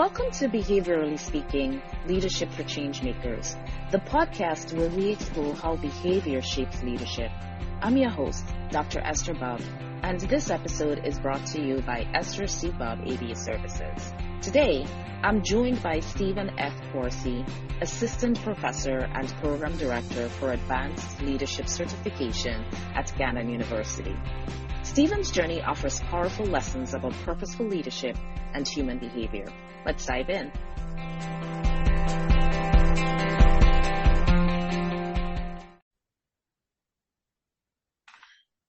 Welcome to Behaviorally Speaking, Leadership for ChangeMakers, the podcast where we explore how behavior shapes leadership. I'm your host, Dr. Esther Bubb, and this episode is brought to you by Esther C. Bubb ABA Services. Today, I'm joined by Stephen F. Corsi, Assistant Professor and Program Director for Advanced Leadership Certification at Gannon University. Stephen's journey offers powerful lessons about purposeful leadership and human behavior. Let's dive in.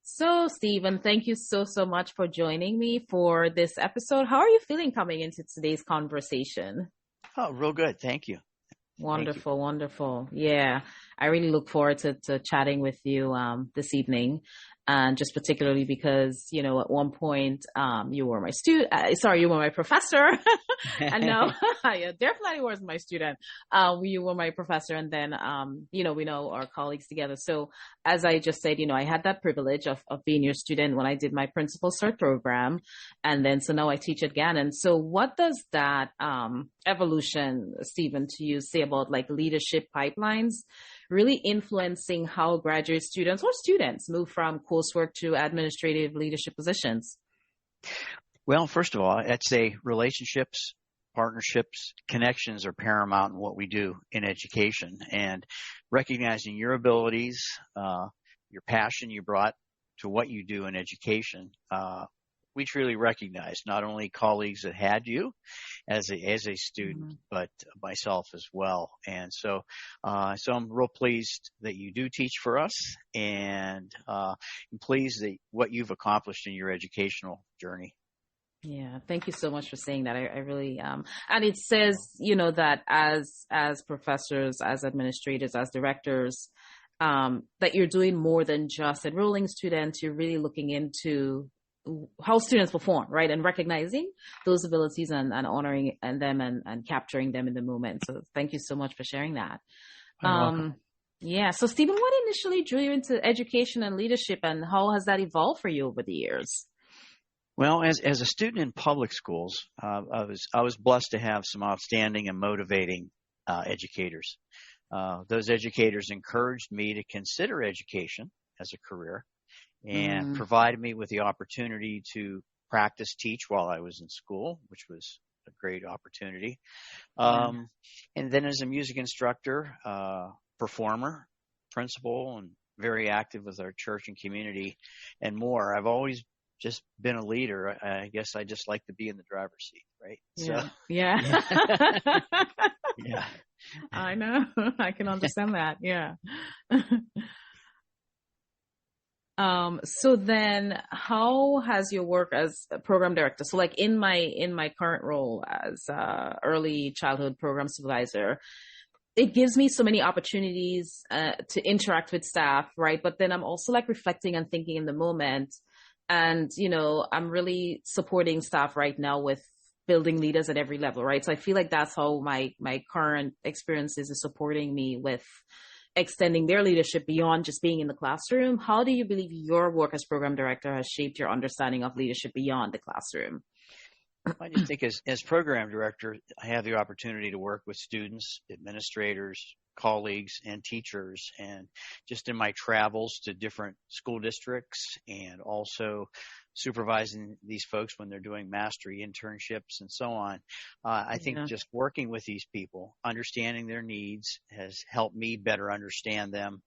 So, Stephen, thank you so much for joining me for this episode. How are you feeling coming into today's conversation? Oh, real good. Thank you. Wonderful, Thank you. Wonderful. Yeah, I really look forward to chatting with you this evening. And just particularly because, you know, at one point, you were my you were my professor. And now, yeah, definitely was my student. You were my professor. And then, you know, we know our colleagues together. So as I just said, you know, I had that privilege of being your student when I did my principal cert program. And then, so now I teach at Gannon. So what does that evolution, Stephen, to you say about like leadership pipelines really influencing how graduate students or students move from coursework to administrative leadership positions? Well, first of all, I'd say relationships, partnerships, connections are paramount in what we do in education, and recognizing your abilities, your passion you brought to what you do in education. We truly recognize not only colleagues that had you as a student, but myself as well. And so I'm real pleased that you do teach for us, and I'm pleased that what you've accomplished in your educational journey. Yeah, thank you so much for saying that. I really, and it says, you know, that as professors, as administrators, as directors, that you're doing more than just enrolling students. You're really looking into how students perform, right? And recognizing those abilities and honoring them and capturing them in the moment. So thank you so much for sharing that. You're welcome. Yeah. So Stephen, what initially drew you into education and leadership, and how has that evolved for you over the years? Well, as a student in public schools, I was blessed to have some outstanding and motivating educators. Those educators encouraged me to consider education as a career, and provided me with the opportunity to practice teach while I was in school, which was a great opportunity. And then as a music instructor, performer, principal, and very active with our church and community and more. I've always just been a leader. I guess I just like to be in the driver's seat, right? Yeah. So, yeah. Yeah. I know. I can understand that. Yeah. So then how has your work as a program director? So like in my current role as early childhood program supervisor, it gives me so many opportunities to interact with staff, right? But then I'm also like reflecting and thinking in the moment. And, you know, I'm really supporting staff right now with building leaders at every level, right? So I feel like that's how my current experiences is supporting me with extending their leadership beyond just being in the classroom. How do you believe your work as program director has shaped your understanding of leadership beyond the classroom? I just think as program director, I have the opportunity to work with students, administrators, colleagues, and teachers. And just in my travels to different school districts and also supervising these folks when they're doing mastery internships and so on, I think just working with these people, understanding their needs has helped me better understand them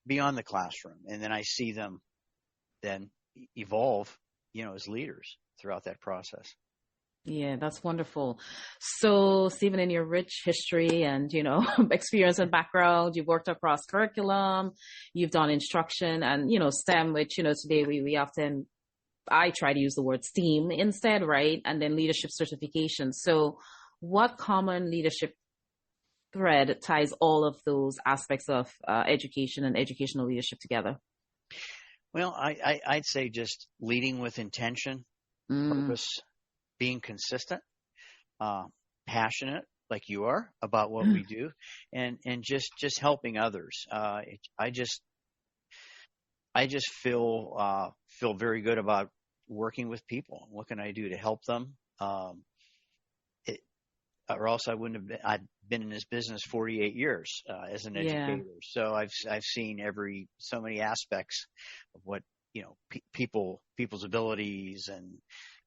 beyond the classroom. And then I see them then evolve, you know, as leaders throughout that process. Yeah, that's wonderful. So, Stephen, in your rich history and, you know, experience and background, you've worked across curriculum, you've done instruction and, you know, STEM, which, you know, today I try to use the word STEAM instead, right? And then leadership certification. So what common leadership thread ties all of those aspects of education and educational leadership together? Well, I'd say just leading with intention, purpose, being consistent, passionate like you are about what we do, and just helping others. I just feel very good about working with people. What can I do to help them? or else I've been in this business 48 years as an educator. So I've seen so many aspects of what, people's abilities, and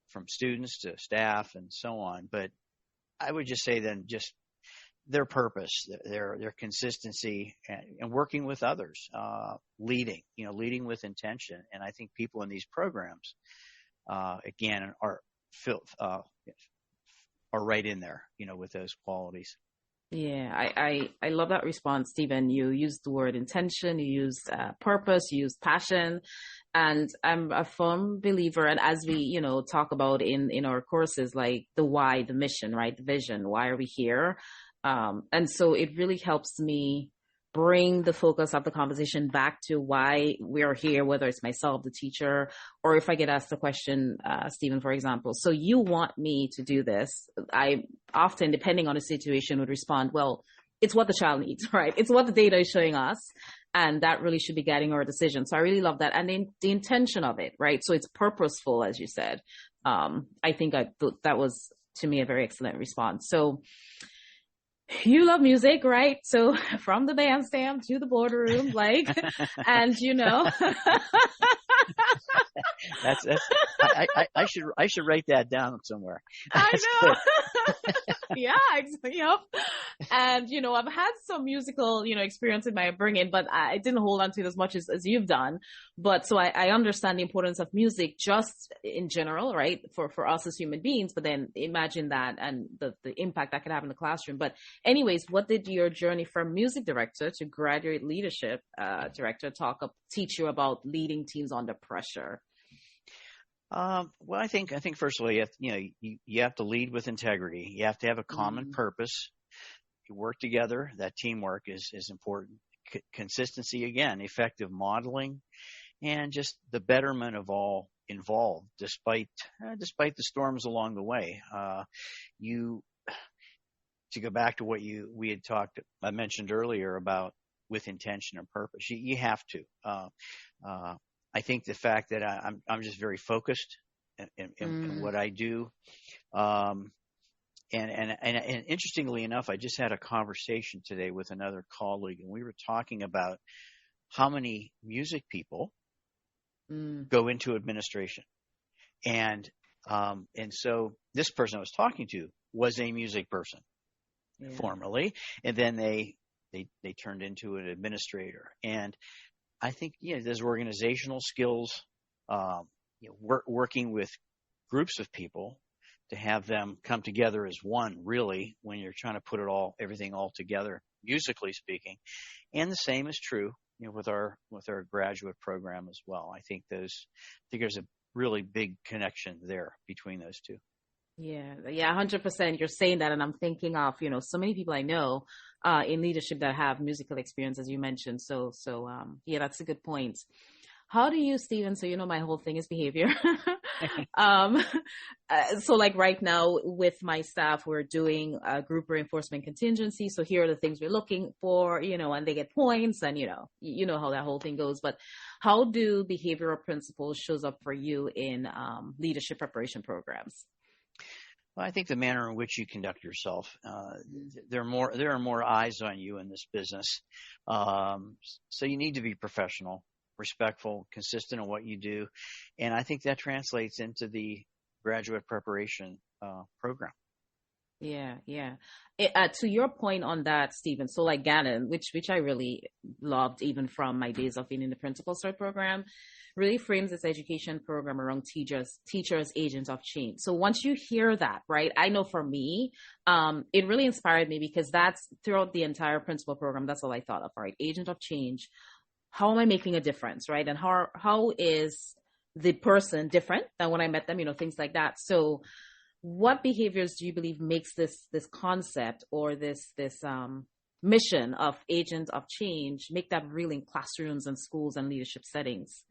from students to staff and so on. But I would just say then just their purpose, their consistency, and working with others, leading with intention. And I think people in these programs, again, are right in there, with those qualities. Yeah, I love that response, Stephen. You used the word intention, you used purpose, you used passion, and I'm a firm believer. And as we, talk about in our courses, like the why, the mission, right, the vision, why are we here? And so it really helps me bring the focus of the conversation back to why we're here, whether it's myself, the teacher, or if I get asked the question, Stephen, for example, so you want me to do this. I often, depending on the situation, would respond, well, it's what the child needs, right? It's what the data is showing us. And that really should be guiding our decision. So I really love that. And then the intention of it, right? So it's purposeful, as you said. I think that was, to me, a very excellent response. So you love music, right? So from the bandstand to the boardroom, and I should write that down somewhere. I know. Yeah, yep. And I've had some musical experience in my upbringing, but I didn't hold on to it as much as you've done. But so I understand the importance of music just in general, right? For us as human beings, but then imagine that and the impact that could have in the classroom. But anyways, what did your journey from music director to graduate leadership director teach you about leading teams under pressure? Well, I think first of all, you have to lead with integrity. You have to have a common purpose. You work together. That teamwork is important. Consistency, again, effective modeling, and just the betterment of all involved, despite the storms along the way. To go back to what I mentioned earlier about with intention and purpose, you have to. I think the fact that I'm just very focused in what I do, and interestingly enough, I just had a conversation today with another colleague, and we were talking about how many music people go into administration, and so this person I was talking to was a music person formerly, and then they turned into an administrator. And I think there's organizational skills, working with groups of people to have them come together as one, really, when you're trying to put everything all together, musically speaking. And the same is true, with our graduate program as well. I think there's a really big connection there between those two. Yeah, 100%. You're saying that, and I'm thinking of, so many people I know in leadership that have musical experience, as you mentioned. So yeah, that's a good point. How do you, Stephen? So my whole thing is behavior. So like right now with my staff, we're doing a group reinforcement contingency. So here are the things we're looking for, and they get points, and you know how that whole thing goes. But how do behavioral principles shows up for you in leadership preparation programs? Well, I think the manner in which you conduct yourself, there are more eyes on you in this business. So you need to be professional, respectful, consistent in what you do. And I think that translates into the graduate preparation program. Yeah. To your point on that, Stephen, so like Gannon, which I really loved even from my days of being in the Principal Cert program, really frames this education program around teachers, agents of change. So once you hear that, right, I know for me, it really inspired me, because that's throughout the entire Principal program, that's all I thought of, right? Agent of change. How am I making a difference, right? And how is the person different than when I met them, things like that. So what behaviors do you believe makes this concept or this mission of agent of change, make that real in classrooms and schools and leadership settings?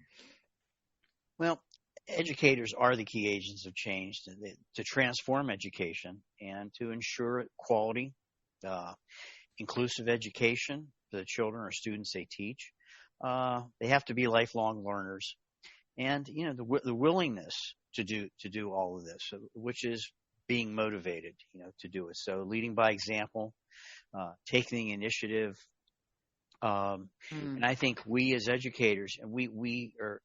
Well, educators are the key agents of change to transform education and to ensure quality, inclusive education for the children or students they teach. They have to be lifelong learners, and the willingness to do all of this, which is being motivated, to do it. So leading by example, taking the initiative. And I think we as educators, and we're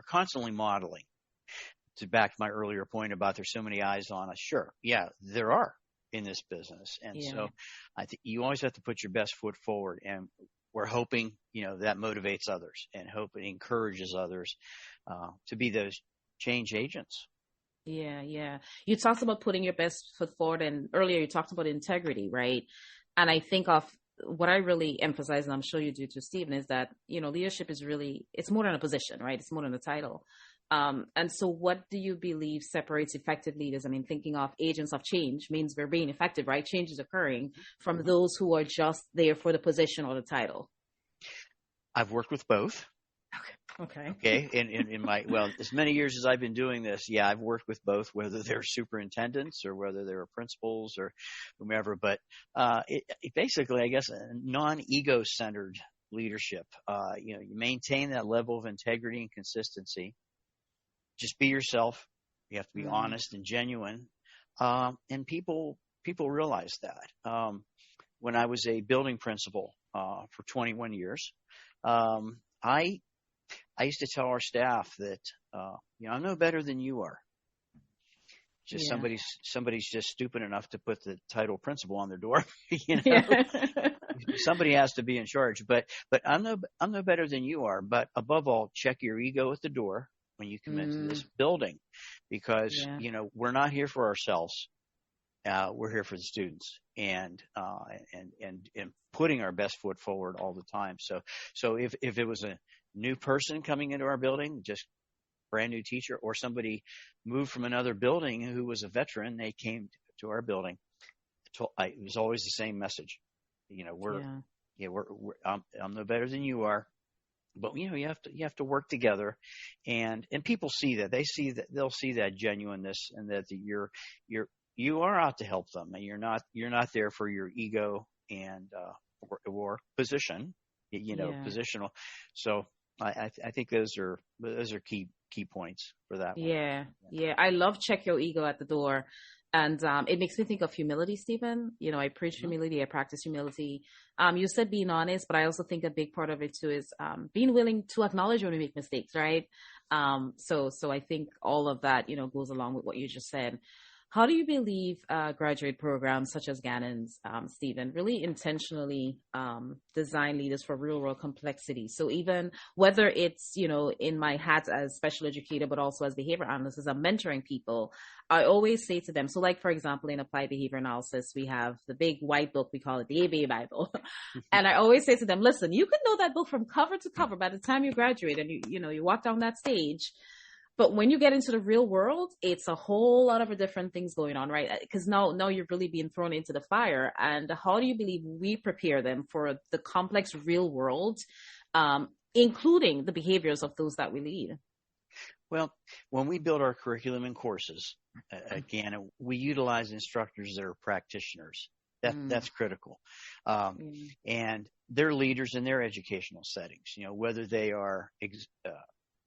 constantly modeling. To back to my earlier point about there's so many eyes on us. Sure. Yeah, there are in this business. And so I think you always have to put your best foot forward, and we're hoping, that motivates others, and hope it encourages others, to be those change agents. Yeah. Yeah. You talked about putting your best foot forward, and earlier you talked about integrity, right? And I think of what I really emphasize, and I'm sure you do too, Stephen, is that, leadership is really, it's more than a position, right? It's more than a title. And so what do you believe separates effective leaders? I mean, thinking of agents of change means we're being effective, right? Change is occurring from those who are just there for the position or the title. I've worked with both. Okay. In my, as many years as I've been doing this, I've worked with both, whether they're superintendents or whether they're principals or whomever. But it basically, I guess, a non-ego centered leadership. You maintain that level of integrity and consistency. Just be yourself. You have to be honest and genuine. And people realize that. When I was a building principal for 21 years, I used to tell our staff that I'm no better than you are. Just somebody's just stupid enough to put the title principal on their door. Somebody has to be in charge. But I'm no better than you are. But above all, check your ego at the door when you come into this building, because we're not here for ourselves. We're here for the students, and putting our best foot forward all the time. So if it was a new person coming into our building, just brand new teacher, or somebody moved from another building who was a veteran, they came to our building. It was always the same message. I'm no better than you are. But you have to work together, and people see that. They'll see that genuineness, and that you are out to help them, and you're not there for your ego and or position, positional. So I think those are key points for that. Yeah. I love check your ego at the door. And it makes me think of humility, Stephen. I preach humility, I practice humility. You said being honest, but I also think a big part of it too is being willing to acknowledge when we make mistakes, right? So I think all of that, goes along with what you just said. How do you believe graduate programs such as Gannon's, Stephen, really intentionally design leaders for real world complexity? So even whether it's, in my hat as special educator, but also as behavior analyst, as I'm mentoring people, I always say to them, so like, for example, in applied behavior analysis, we have the big white book, we call it the ABA Bible. And I always say to them, listen, you can know that book from cover to cover by the time you graduate and you walk down that stage. But when you get into the real world, it's a whole lot of different things going on, right? Because now you're really being thrown into the fire. And how do you believe we prepare them for the complex real world, including the behaviors of those that we lead? Well, when we build our curriculum and courses, again, we utilize instructors that are practitioners. That's critical. And they're leaders in their educational settings, whether they are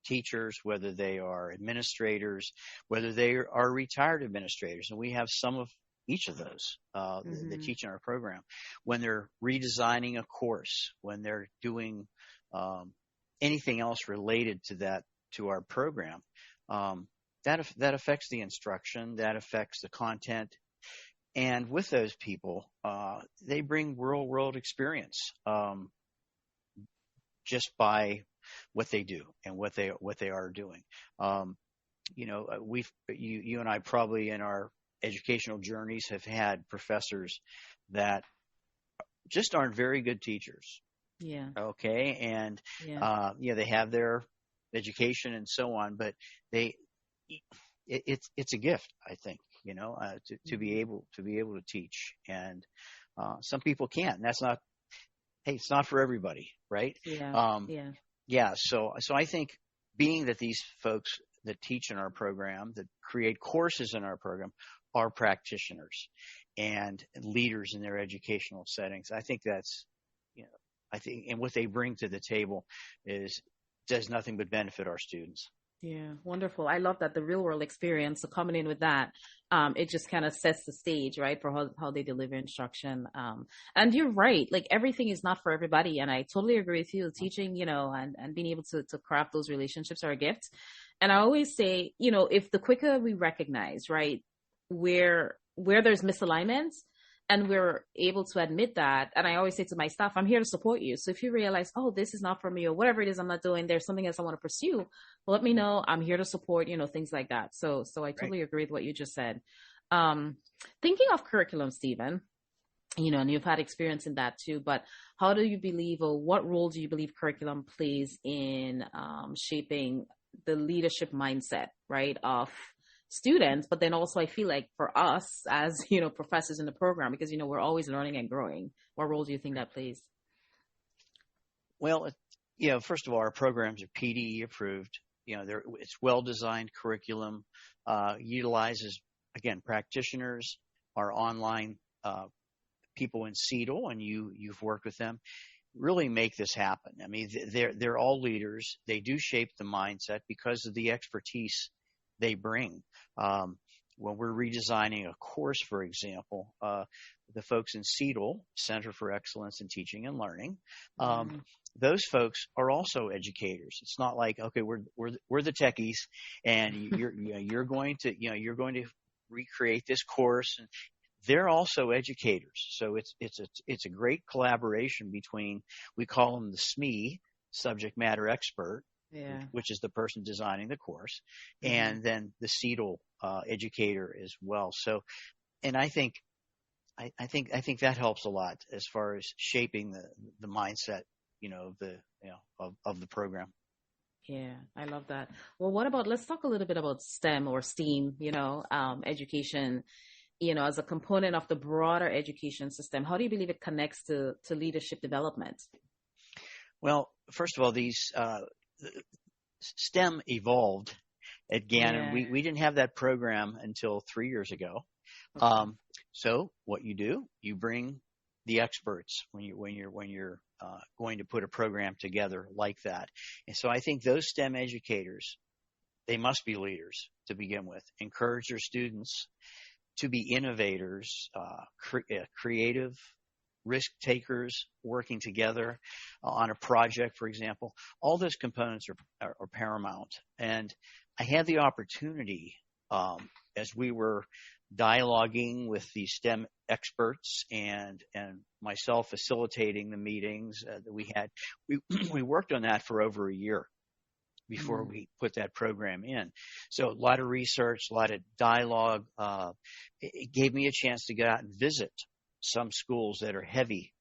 teachers, whether they are administrators, whether they are retired administrators. And we have some of each of those that teach in our program. When they're redesigning a course, when they're doing anything else related to our program, that affects the instruction, that affects the content. And with those people, they bring real world experience just by what they do and what they are doing. You and I probably in our educational journeys have had professors that just aren't very good teachers. Yeah. Okay. And, they have their education and so on, but it's a gift, I think, to be able to teach. And, some people can't, and it's not for everybody. Right. Yeah. So I think being that these folks that teach in our program, that create courses in our program, are practitioners and leaders in their educational settings, I think that's, and what they bring to the table does nothing but benefit our students. Yeah, wonderful. I love that the real world experience. So coming in with that, it just kind of sets the stage, right, for how they deliver instruction. And you're right, like everything is not for everybody. And I totally agree with you. Teaching, and being able to craft those relationships are a gift. And I always say, if the quicker we recognize, right, where there's misalignments, and we're able to admit that. And I always say to my staff, I'm here to support you. So if you realize, oh, this is not for me, or whatever it is I'm not doing, there's something else I want to pursue, well, let me know. I'm here to support, things like that. So I totally Right. agree with what you just said. Thinking of curriculum, Stephen, and you've had experience in that too, but how do you believe, or what role do you believe curriculum plays in shaping the leadership mindset, right, of students, but then also I feel like for us as, professors in the program, because, we're always learning and growing. What role do you think that plays? Well, first of all, our programs are PDE approved. It's well-designed curriculum, utilizes, again, practitioners, our online people in CETL, and you've worked with them, really make this happen. I mean, they're all leaders. They do shape the mindset because of the expertise they bring. When we're redesigning a course, for example, the folks in CETL, Center for Excellence in Teaching and Learning, those folks are also educators. It's not like, okay, we're the techies, and you're going to recreate this course, and they're also educators. So it's a great collaboration between, we call them the SME, subject matter expert, Yeah. which is the person designing the course, and then the CETL educator as well. So, and I think that helps a lot as far as shaping the mindset, of the program. Yeah, I love that. Well, let's talk a little bit about STEM or STEAM, education, as a component of the broader education system. How do you believe it connects to leadership development? Well, first of all, these STEM evolved at Gannon. Yeah. We didn't have that program until 3 years ago. Okay. So what you do, you bring the experts when you're going to put a program together like that. And so I think those STEM educators, they must be leaders to begin with. Encourage their students to be innovators, creative, risk takers, working together on a project, for example. All those components are paramount. And I had the opportunity, as we were dialoguing with the STEM experts and myself facilitating the meetings that we had, we worked on that for over a year before we put that program in. So a lot of research, a lot of dialogue. It gave me a chance to get out and visit some schools that are heavy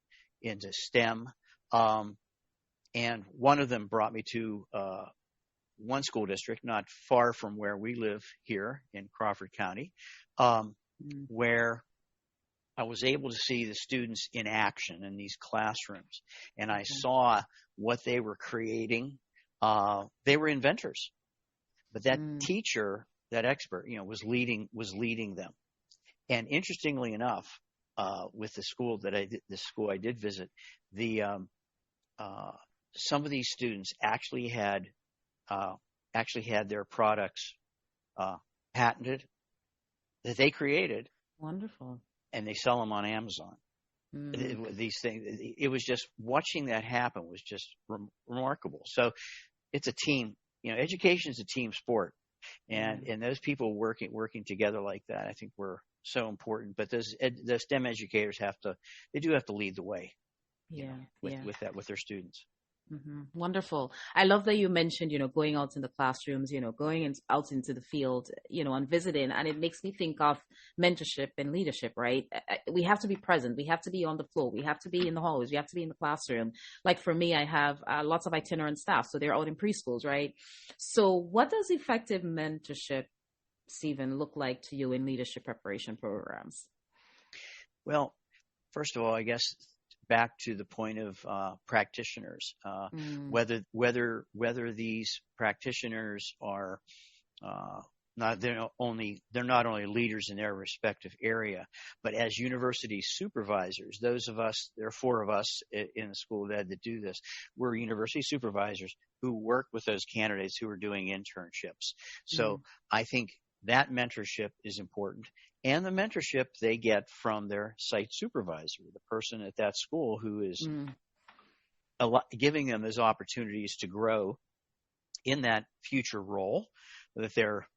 into STEM. And one of them brought me to one school district not far from where we live here in Crawford County, where I was able to see the students in action in these classrooms. And I saw what they were creating. They were inventors. But that teacher, that expert, was leading them. And interestingly enough, with the school I did visit, some of these students actually had their products patented that they created. Wonderful. And they sell them on Amazon. These things. It was just watching that happen was just remarkable. So it's a team. Education is a team sport, and those people working together like that, I think, were so important. But those STEM educators have to lead the way. With their students. Wonderful. I love that you mentioned, going out in the classrooms, going out into the field, and visiting. And it makes me think of mentorship and leadership, right? We have to be present. We have to be on the floor. We have to be in the hallways. We have to be in the classroom. Like for me, I have lots of itinerant staff, so they're out in preschools, right? So what does effective mentorship, Stephen, look like to you in leadership preparation programs? Well, first of all, I guess back to the point of practitioners, whether these practitioners are they're not only leaders in their respective area, but as university supervisors, those of us, there are 4 of us in the School of Ed that do this. We're university supervisors who work with those candidates who are doing internships. So I think that mentorship is important, and the mentorship they get from their site supervisor, the person at that school who is giving them those opportunities to grow in that future role that they're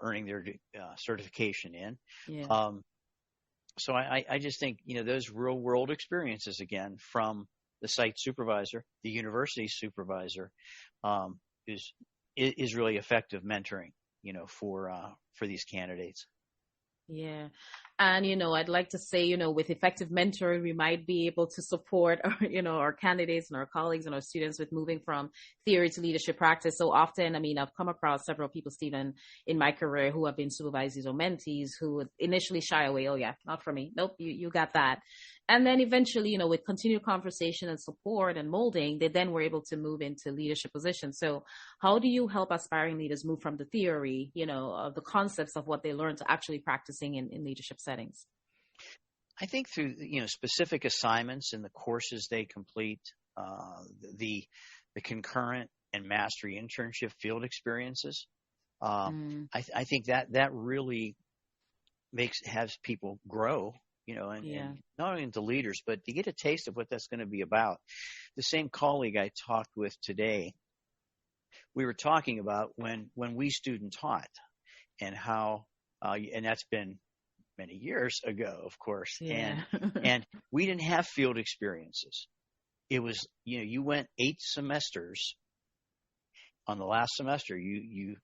earning their certification in. Yeah. So I just think, those real world experiences, again, from the site supervisor, the university supervisor, is really effective mentoring, for these candidates. Yeah. And, I'd like to say, with effective mentoring, we might be able to support our candidates and our colleagues and our students with moving from theory to leadership practice. So often, I've come across several people, Stephen, in my career who have been supervisees or mentees who would initially shy away. Oh yeah, not for me. Nope. You got that. And then eventually, with continued conversation and support and molding, they then were able to move into leadership positions. So how do you help aspiring leaders move from the theory, of the concepts of what they learned to actually practicing in leadership settings? I think through, specific assignments in the courses they complete, the concurrent and mastery internship field experiences. I think that really has people grow, and not only into leaders, but to get a taste of what that's going to be about. The same colleague I talked with today, we were talking about when we student taught and how, and that's been many years ago, of course. Yeah. And we didn't have field experiences. It was, you went 8 semesters. On the last semester, you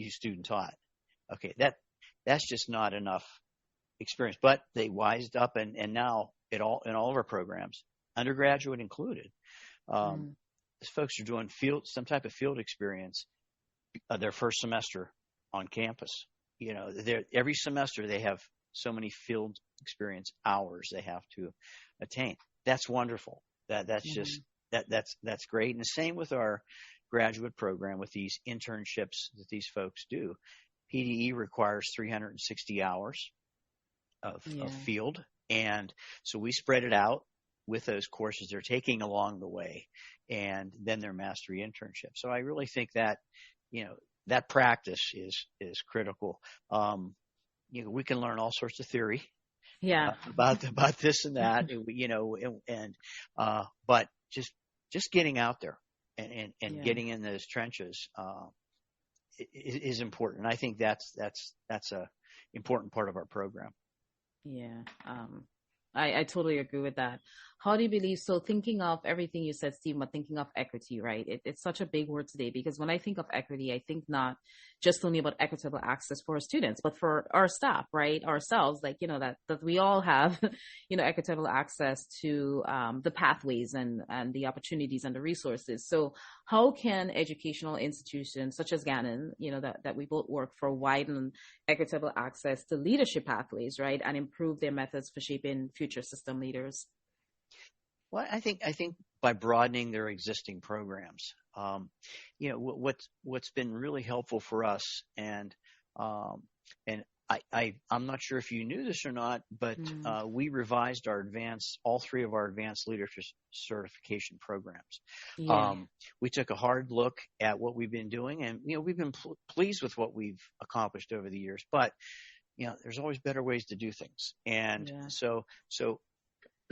student taught. Okay, that's just not enough experience. But they wised up, and now in all of our programs, undergraduate included, folks are doing some type of field experience their first semester on campus. Every semester they have so many field experience hours they have to attain. That's wonderful. That's just that's great. And the same with our graduate program with these internships that these folks do. PDE requires 360 hours of field, and so we spread it out with those courses they're taking along the way, and then their mastery internship. So I really think that that practice is critical. We can learn all sorts of theory, about this and that, but just getting out there and getting in those trenches is important. I think that's a important part of our program. Yeah. I totally agree with that. How do you believe, so thinking of everything you said, Steve, but thinking of equity, right? It's such a big word today, because when I think of equity, I think not just only about equitable access for our students, but for our staff, right? Ourselves, that we all have, equitable access to the pathways and the opportunities and the resources. So how can educational institutions such as Gannon, that we both work for, widen equitable access to leadership pathways, right? And improve their methods for shaping future system leaders? Well, I think by broadening their existing programs, what's been really helpful for us, and I'm not sure if you knew this or not, but we revised all 3 of our advanced leadership certification programs. Yeah. We took a hard look at what we've been doing, and we've been pleased with what we've accomplished over the years. But there's always better ways to do things, and so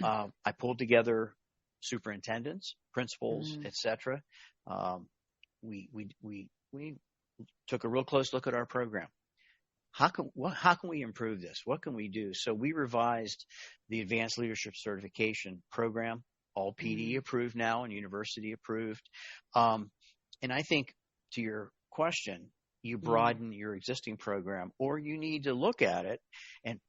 I pulled together superintendents, principals, etc. We took a real close look at our program. How can we improve this? What can we do? So we revised the Advanced Leadership Certification program, all PD approved now and university approved. And I think, to your question, you broaden your existing program, or you need to look at it and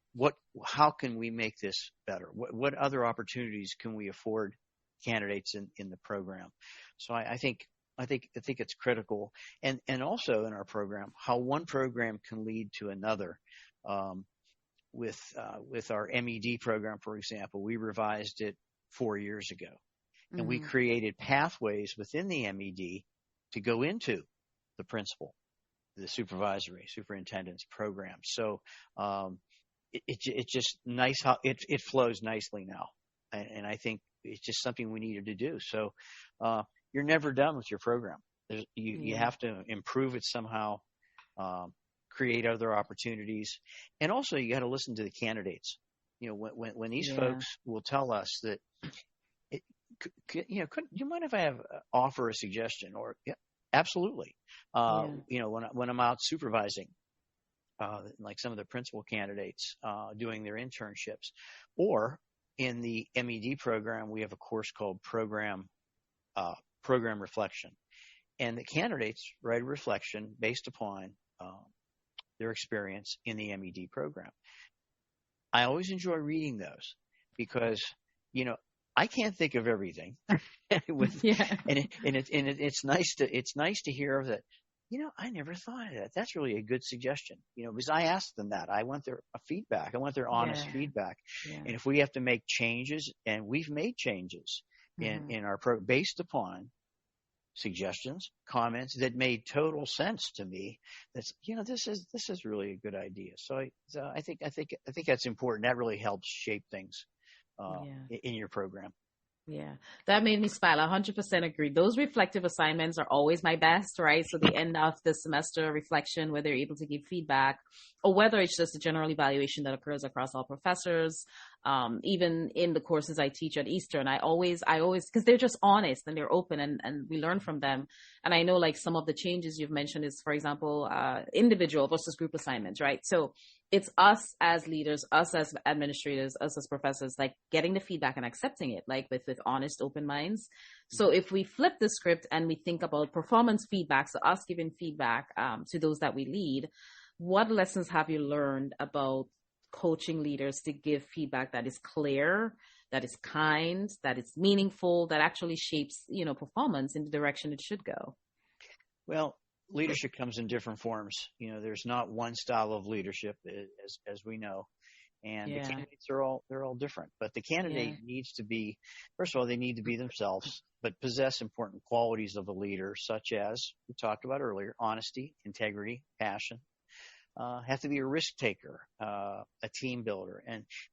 how can we make this better? What other opportunities can we afford candidates in the program? So I think it's critical, and also in our program, how one program can lead to another. With our MED program, for example, we revised it 4 years ago, and we created pathways within the MED to go into the principal the superintendent's program. So it's just nice how it flows nicely now, and I think it's just something we needed to do. So you're never done with your program. You have to improve it somehow, create other opportunities, and also you got to listen to the candidates. When these folks will tell us that, you mind if I offer a suggestion? Or absolutely. When I'm out supervising, like some of the principal candidates doing their internships, or in the MED program, we have a course called program reflection, and the candidates write a reflection based upon their experience in the MED program. I always enjoy reading those because, I can't think of everything. It's nice to hear that, I never thought of that. That's really a good suggestion, because I asked them that. I want their feedback. I want their honest feedback. Yeah. And if we have to make changes, and we've made changes in our program based upon suggestions, comments that made total sense to me. That's, this is really a good idea. So I think that's important. That really helps shape things in your program. Yeah, that made me smile. 100% agree. Those reflective assignments are always my best, right? So the end of the semester reflection, where they're able to give feedback, or whether it's just a general evaluation that occurs across all professors, even in the courses I teach at Eastern, I always, because they're just honest and they're open, and we learn from them. And I know, like, some of the changes you've mentioned is, for example, individual versus group assignments, right? So it's us as leaders, us as administrators, us as professors, like, getting the feedback and accepting it, like, with honest, open minds. So if we flip the script and we think about performance feedback, so us giving feedback to those that we lead, what lessons have you learned about coaching leaders to give feedback that is clear, that is kind, that is meaningful, that actually shapes, performance in the direction it should go? Well, leadership comes in different forms. There's not one style of leadership, as we know, and the candidates they're all different. But the candidate needs to be, first of all, they need to be themselves, but possess important qualities of a leader, such as we talked about earlier: honesty, integrity, passion. Have to be a risk taker, a team builder,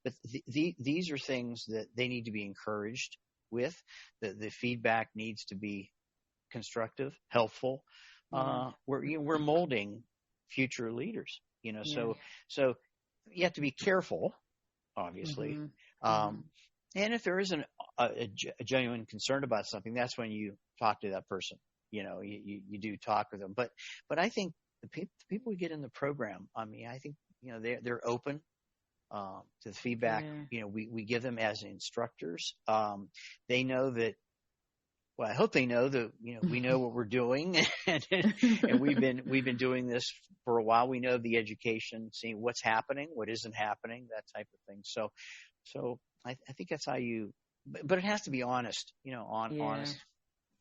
but these are things that they need to be encouraged with. The feedback needs to be constructive, helpful. We're molding future leaders, so you have to be careful, obviously. And if there isn't a genuine concern about something, that's when you talk to that person. You do talk with them, but I think the people we get in the program, I think, they're open to the feedback. We give them as instructors. They know that. Well, I hope they know that, we know what we're doing, and we've been doing this for a while. We know the education, seeing what's happening, what isn't happening, that type of thing. So I think that's how but it has to be honest, honest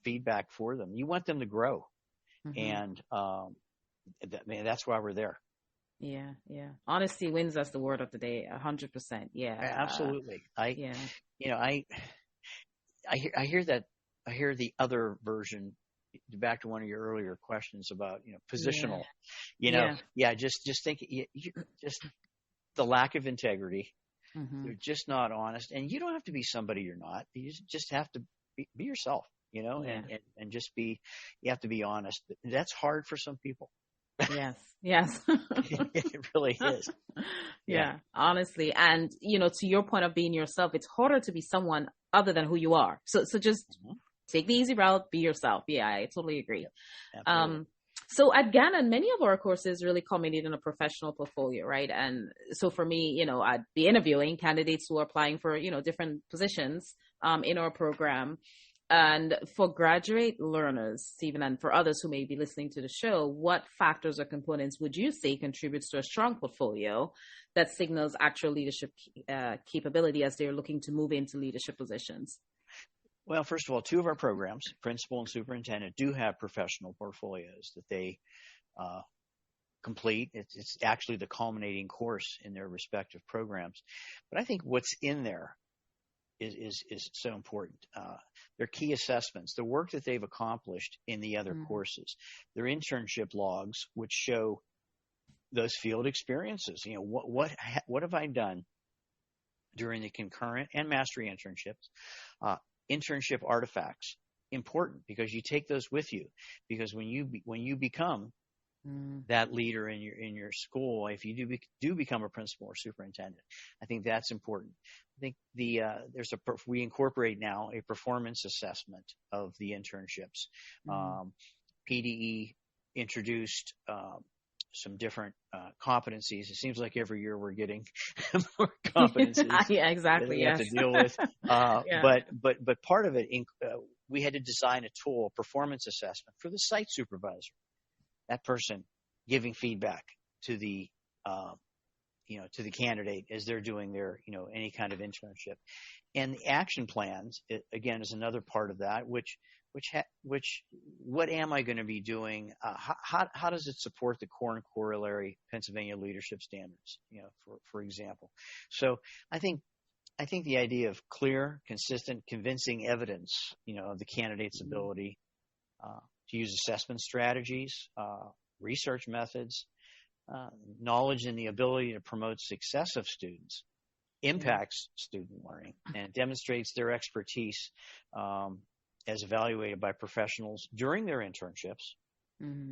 feedback for them. You want them to grow, and that's why we're there. Yeah. Honesty wins us the word of the day, 100%. Yeah, absolutely. I hear that. I hear the other version, back to one of your earlier questions about, positional, just think, just the lack of integrity. They're just not honest, and you don't have to be somebody you're not. You just have to be yourself, and just you have to be honest. That's hard for some people. Yes. It really is. Yeah, honestly. And, to your point of being yourself, it's harder to be someone other than who you are. So just take the easy route, be yourself. Yeah, I totally agree. Yep, so at Gannon, many of our courses really culminate in a professional portfolio, right? And so for me, I'd be interviewing candidates who are applying for, different positions in our program. And for graduate learners, Stephen, and for others who may be listening to the show, what factors or components would you say contributes to a strong portfolio that signals actual leadership capability as they're looking to move into leadership positions? Well, first of all, two of our programs, principal and superintendent, do have professional portfolios that they complete. It's actually the culminating course in their respective programs. But I think what's in there is so important. Their key assessments, the work that they've accomplished in the other courses, their internship logs, which show those field experiences. What have I done during the concurrent and mastery internships? Internship artifacts, important, because you take those with you, because when you become that leader in your school, if you do become a principal or superintendent, I think that's important. I think we incorporate now a performance assessment of the internships. PDE introduced some different competencies. It seems like every year we're getting more competencies. Yeah, exactly. That we have to deal with. But part of it, we had to design a tool, performance assessment, for the site supervisor. That person giving feedback to the to the candidate as they're doing their any kind of internship, and the action plans again is another part of that. Which what am I going to be doing? How does it support the core and corollary Pennsylvania leadership standards? For example. So I think the idea of clear, consistent, convincing evidence, of the candidate's ability to use assessment strategies, research methods, knowledge and the ability to promote success of students impacts student learning and demonstrates their expertise as evaluated by professionals during their internships,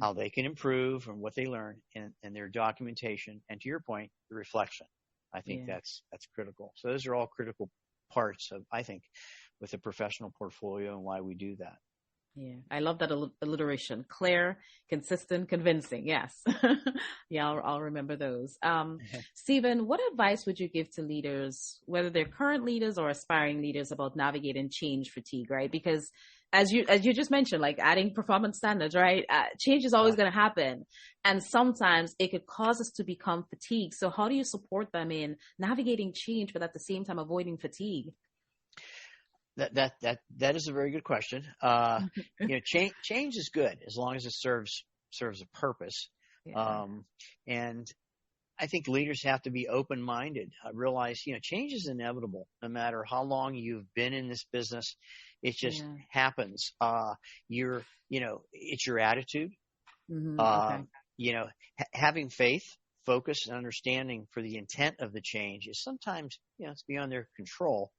how they can improve and what they learn, and their documentation, and to your point, the reflection. I think that's critical. So those are all critical parts of, I think, with the professional portfolio and why we do that. Yeah, I love that alliteration. Clear, consistent, convincing. Yes. Yeah, I'll remember those. Stephen, what advice would you give to leaders, whether they're current leaders or aspiring leaders, about navigating change fatigue, right? Because as you just mentioned, like adding performance standards, right? Change is always going to happen. And sometimes it could cause us to become fatigued. So how do you support them in navigating change, but at the same time avoiding fatigue? That is a very good question. Change is good as long as it serves a purpose. Yeah. And I think leaders have to be open-minded. Realize, change is inevitable no matter how long you've been in this business. It just happens. It's your attitude. Having faith, focus, and understanding for the intent of the change is sometimes, it's beyond their control.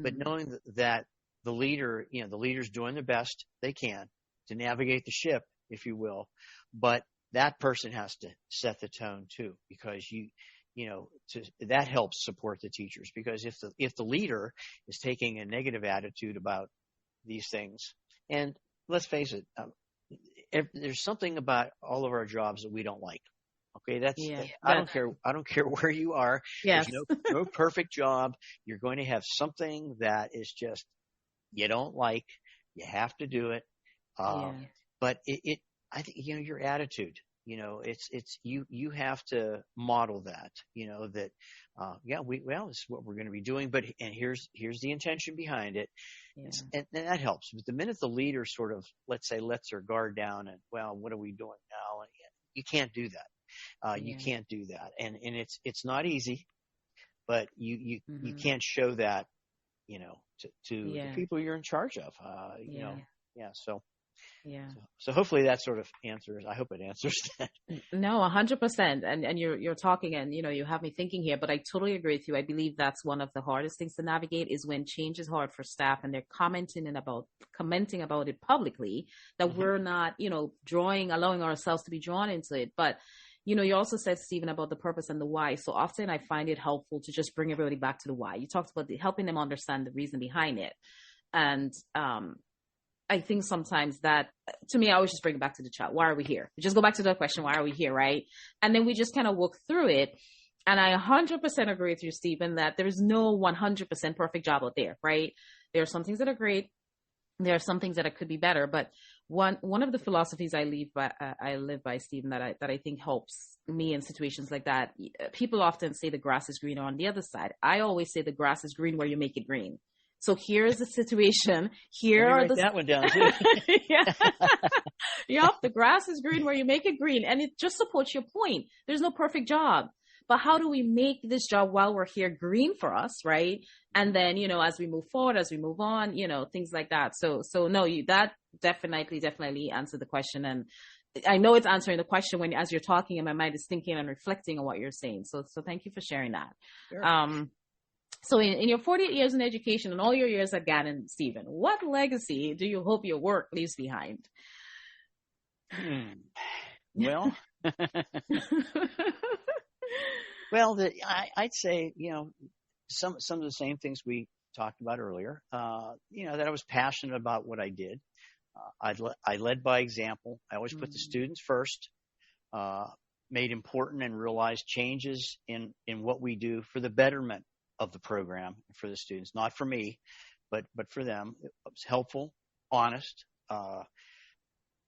But knowing that the leader's doing the best they can to navigate the ship, if you will, but that person has to set the tone too, because that helps support the teachers. Because if the leader is taking a negative attitude about these things, and let's face it, there's something about all of our jobs that we don't like. Okay, I don't care where you are. Yes. There's no perfect job. You're going to have something that is just you don't like. You have to do it. But I think your attitude. It's you have to model that. This is what we're going to be doing. But here's the intention behind it. Yeah. And that helps. But the minute the leader sort of, let's say, lets their guard down and, what are we doing now? And you can't do that. You can't do that, and it's not easy, but you can't show that, to the people you're in charge of. So hopefully that sort of answers. I hope it answers that. No, 100%. And you're talking, and you have me thinking here. But I totally agree with you. I believe that's one of the hardest things to navigate is when change is hard for staff, and they're commenting about it publicly. That we're not, allowing ourselves to be drawn into it, but. You also said, Stephen, about the purpose and the why. So often I find it helpful to just bring everybody back to the why. You talked about helping them understand the reason behind it. And I think sometimes that, to me, I always just bring it back to the chat. Why are we here? We just go back to the question, why are we here, right? And then we just kind of walk through it. And I 100% agree with you, Stephen, that there's no 100% perfect job out there, right? There are some things that are great. There are some things that could be better, but one of the philosophies I live by, Stephen, that I think helps me in situations like that. People often say the grass is greener on the other side. I always say the grass is green where you make it green. So here's the situation. That one down too. The grass is green where you make it green, and it just supports your point. There's no perfect job. but how do we make this job while we're here green for us, right? And then, as we move forward, as we move on, things like that. So no, that definitely answered the question. And I know it's answering the question as you're talking, and my mind is thinking and reflecting on what you're saying. So thank you for sharing that. Sure. So in your 48 years in education and all your years at Gannon, Stephen, what legacy do you hope your work leaves behind? Well, well, I'd say, some of the same things we talked about earlier, that I was passionate about what I did. I led by example. I always put the students first, made important and realized changes in what we do for the betterment of the program and for the students, not for me, but for them. It was helpful, honest,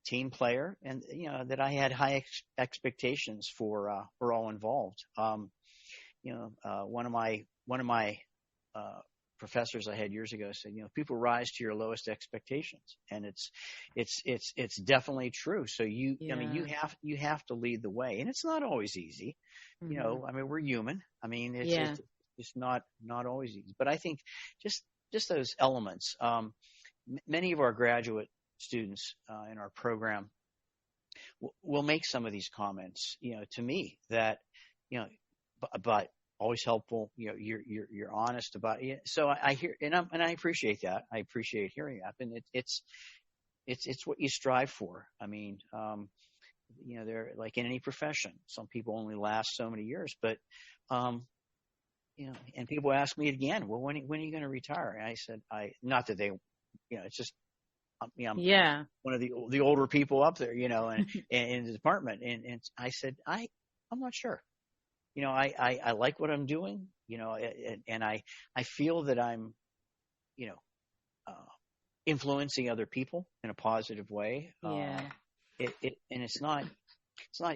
team player, and that I had high expectations for all involved. One of my professors I had years ago said, people rise to your lowest expectations, and it's definitely true. So you have to lead the way, and it's not always easy. We're human. It's not always easy, but I think just those elements. Many of our graduate students in our program will make some of these comments, to me that, but always helpful. You're honest about it. So I hear, and I appreciate that. I appreciate hearing that, and it's what you strive for. They're like in any profession. Some people only last so many years, but and people ask me again, well, when are you going to retire? And I said, not that they, it's just, I'm one of the older people up there, and in the department. And I said, I'm not sure. I like what I'm doing, and I feel that I'm, influencing other people in a positive way. And it's not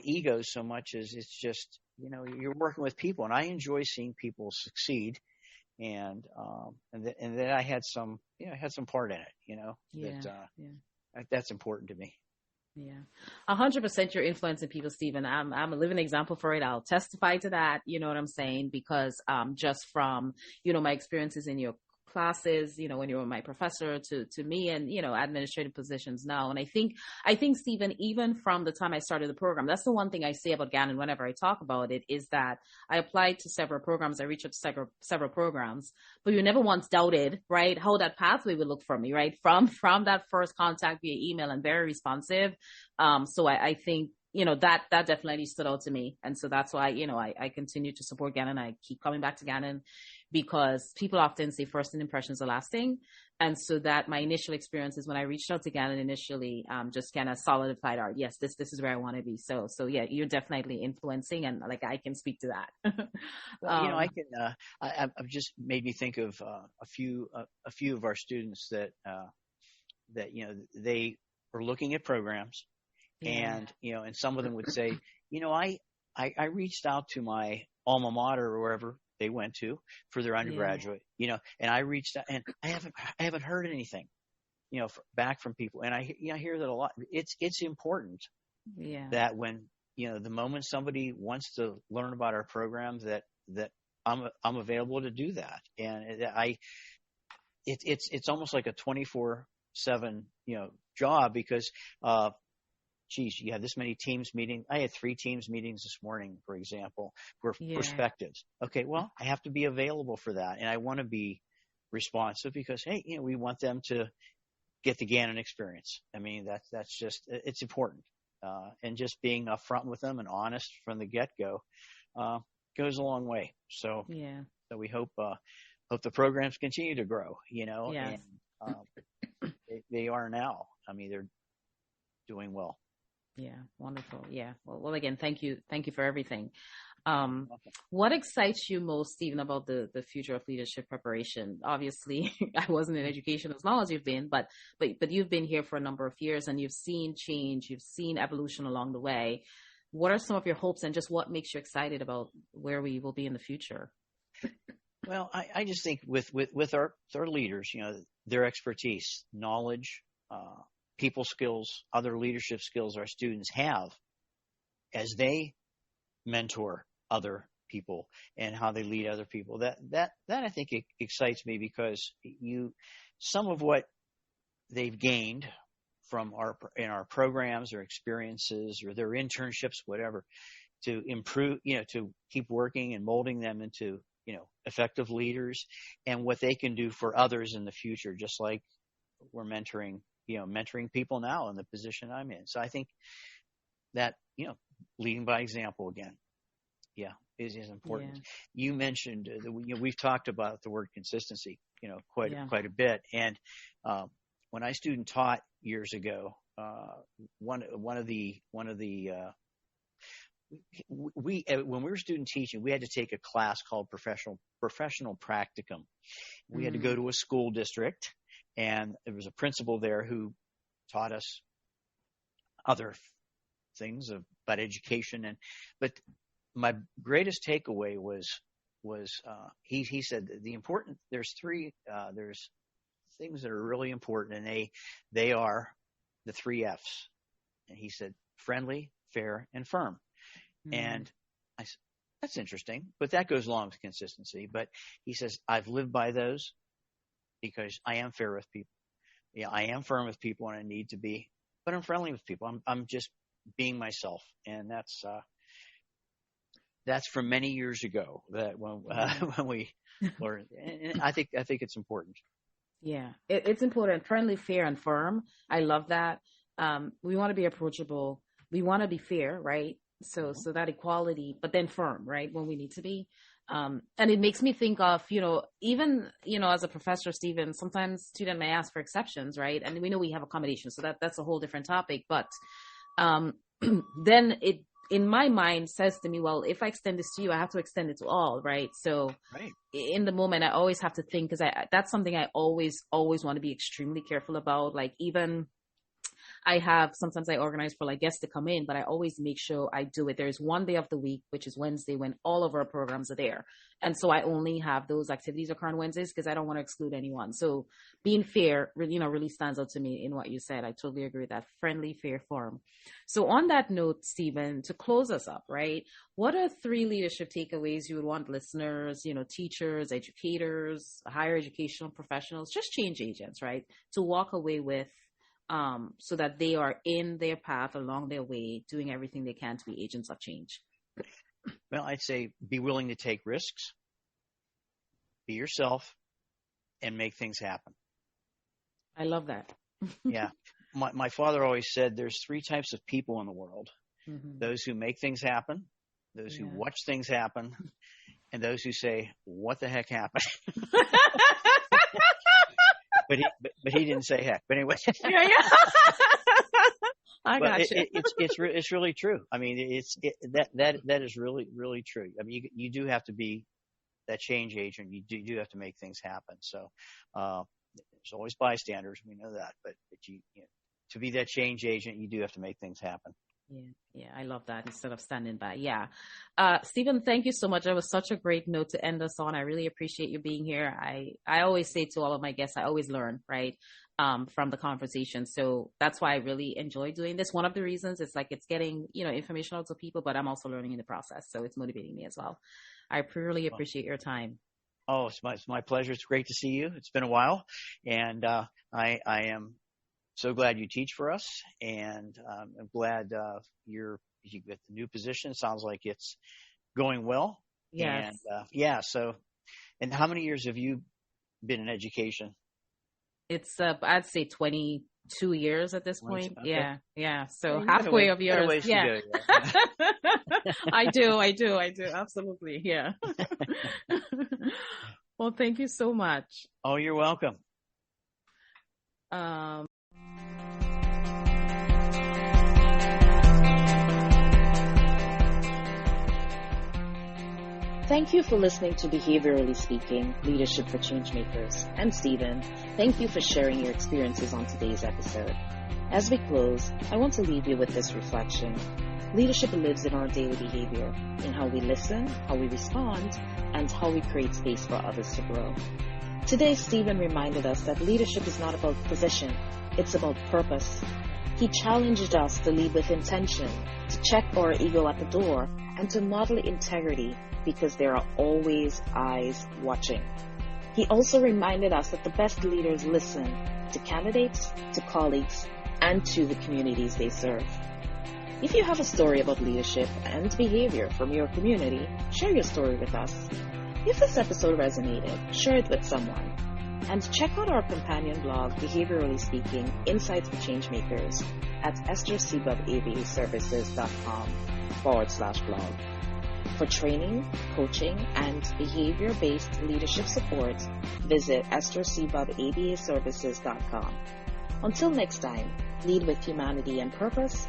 ego so much as it's just, you're working with people, and I enjoy seeing people succeed. And then I had some part in it, that's important to me. Yeah, 100% you're influencing people, Stephen. I'm a living example for it. I'll testify to that. You know what I'm saying? Because just from, my experiences in your classes, when you were my professor to me, and, administrative positions now. And I think, Stephen, even from the time I started the program, that's the one thing I say about Gannon whenever I talk about it, is that I applied to several programs. I reached out to several programs, but you never once doubted, right, how that pathway would look for me, right? From that first contact via email, and very responsive. So I think, that definitely stood out to me. And so that's why, I continue to support Gannon. I keep coming back to Gannon because people often say first impressions are lasting. And so that my initial experiences when I reached out to Gannon initially, just kind of solidified yes, this is where I want to be. So yeah, you're definitely influencing, and I can speak to that. Well, I've just made me think of a few of our students that they were looking at programs. And, and some of them would say, I reached out to my alma mater or wherever they went to for their undergraduate, and I reached out, and I haven't heard anything, back from people. And I hear that a lot. It's important that when, the moment somebody wants to learn about our program, that I'm available to do that. And it's almost like a 24/7, job, because, geez, you have this many teams meeting. I had 3 teams meetings this morning, for example, for perspectives. Okay, well, I have to be available for that, and I want to be responsive because, hey, we want them to get the Gannon experience. That's just, it's important, and just being upfront with them and honest from the get-go goes a long way. So, so we hope the programs continue to grow. And they are now. They're doing well. Yeah, wonderful. Yeah. Well, again, thank you for everything. What excites you most, Stephen, about the future of leadership preparation? Obviously, I wasn't in education as long as you've been, but you've been here for a number of years, and you've seen change, you've seen evolution along the way. What are some of your hopes, and just what makes you excited about where we will be in the future? Well, I just think with our leaders, their expertise, knowledge, people skills, other leadership skills our students have as they mentor other people and how they lead other people. That I think excites me, because some of what they've gained from in our programs or experiences or their internships, whatever, to improve, to keep working and molding them into, effective leaders, and what they can do for others in the future, just like we're mentoring people now in the position I'm in. So I think that, leading by example again, is important. Yeah. You mentioned, we've talked about the word consistency, quite a bit. And when I student taught years ago, when we were student teaching, we had to take a class called professional practicum. We had to go to a school district, and there was a principal there who taught us other things about education. But my greatest takeaway was he said there's things that are really important, and they are the 3 F's. And he said friendly, fair, and firm. And I said, that's interesting, but that goes along with consistency. But he says, I've lived by those because I am fair with people. Yeah, I am firm with people when I need to be, but I'm friendly with people. I'm just being myself. And that's from many years ago that when we learned. And I think it's important. Yeah, it's important. Friendly, fair, and firm. I love that. We want to be approachable. We want to be fair, right? So that equality, but then firm, right? When we need to be. And it makes me think of, even, as a professor, Stephen, sometimes students may ask for exceptions, right? And we know we have accommodations, so that's a whole different topic. But then it, in my mind, says to me, well, if I extend this to you, I have to extend it to all, right? So in the moment, I always have to think, because that's something I always want to be extremely careful about. Like, even sometimes I organize for guests to come in, but I always make sure I do it. There's one day of the week, which is Wednesday, when all of our programs are there. And so I only have those activities occur on Wednesdays because I don't want to exclude anyone. So being fair, really stands out to me in what you said. I totally agree with that. Friendly, fair, firm. So on that note, Stephen, to close us up, right? What are 3 leadership takeaways you would want listeners, teachers, educators, higher educational professionals, just change agents, right, to walk away with, so that they are in their path along their way, doing everything they can to be agents of change? Well, I'd say be willing to take risks, be yourself, and make things happen. I love that. Yeah. My father always said there's 3 types of people in the world. Mm-hmm. Those who make things happen, those who watch things happen, and those who say, what the heck happened? But he didn't say heck. But anyway, I got you. It's really true. I mean, that is really, really true. I mean, you do have to be that change agent. You do have to make things happen. So there's always bystanders. We know that, but to be that change agent, you do have to make things happen. Yeah, I love that, instead of standing by. Yeah. Stephen, thank you so much. That was such a great note to end us on. I really appreciate you being here. I always say to all of my guests, I always learn, right, from the conversation. So that's why I really enjoy doing this. One of the reasons is it's getting, information out to people, but I'm also learning in the process. So it's motivating me as well. I really appreciate your time. Oh, it's my pleasure. It's great to see you. It's been a while. And I am so glad you teach for us, and I'm glad you get the new position. Sounds like it's going well. Yes. And and how many years have you been in education? It's I'd say 22 years at this point. Okay. Yeah. So halfway of yours. Yeah. I do. Absolutely. Yeah. Well, thank you so much. Oh, you're welcome. Thank you for listening to Behaviorally Speaking, Leadership for ChangeMakers. And Stephen, thank you for sharing your experiences on today's episode. As we close, I want to leave you with this reflection. Leadership lives in our daily behavior, in how we listen, how we respond, and how we create space for others to grow. Today, Stephen reminded us that leadership is not about position, it's about purpose. He challenged us to lead with intention, to check our ego at the door, and to model integrity because there are always eyes watching. He also reminded us that the best leaders listen to candidates, to colleagues, and to the communities they serve. If you have a story about leadership and behavior from your community, share your story with us. If this episode resonated, share it with someone. And check out our companion blog, Behaviorally Speaking, Insights for ChangeMakers at esthercbubbabaservices.com/blog. For training, coaching, and behavior-based leadership support, visit esthercbubbabaservices.com. Until next time, lead with humanity and purpose,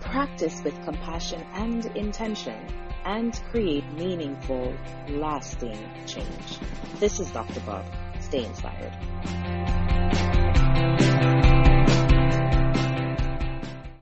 practice with compassion and intention, and create meaningful, lasting change. This is Dr. Bubb. Stay inspired.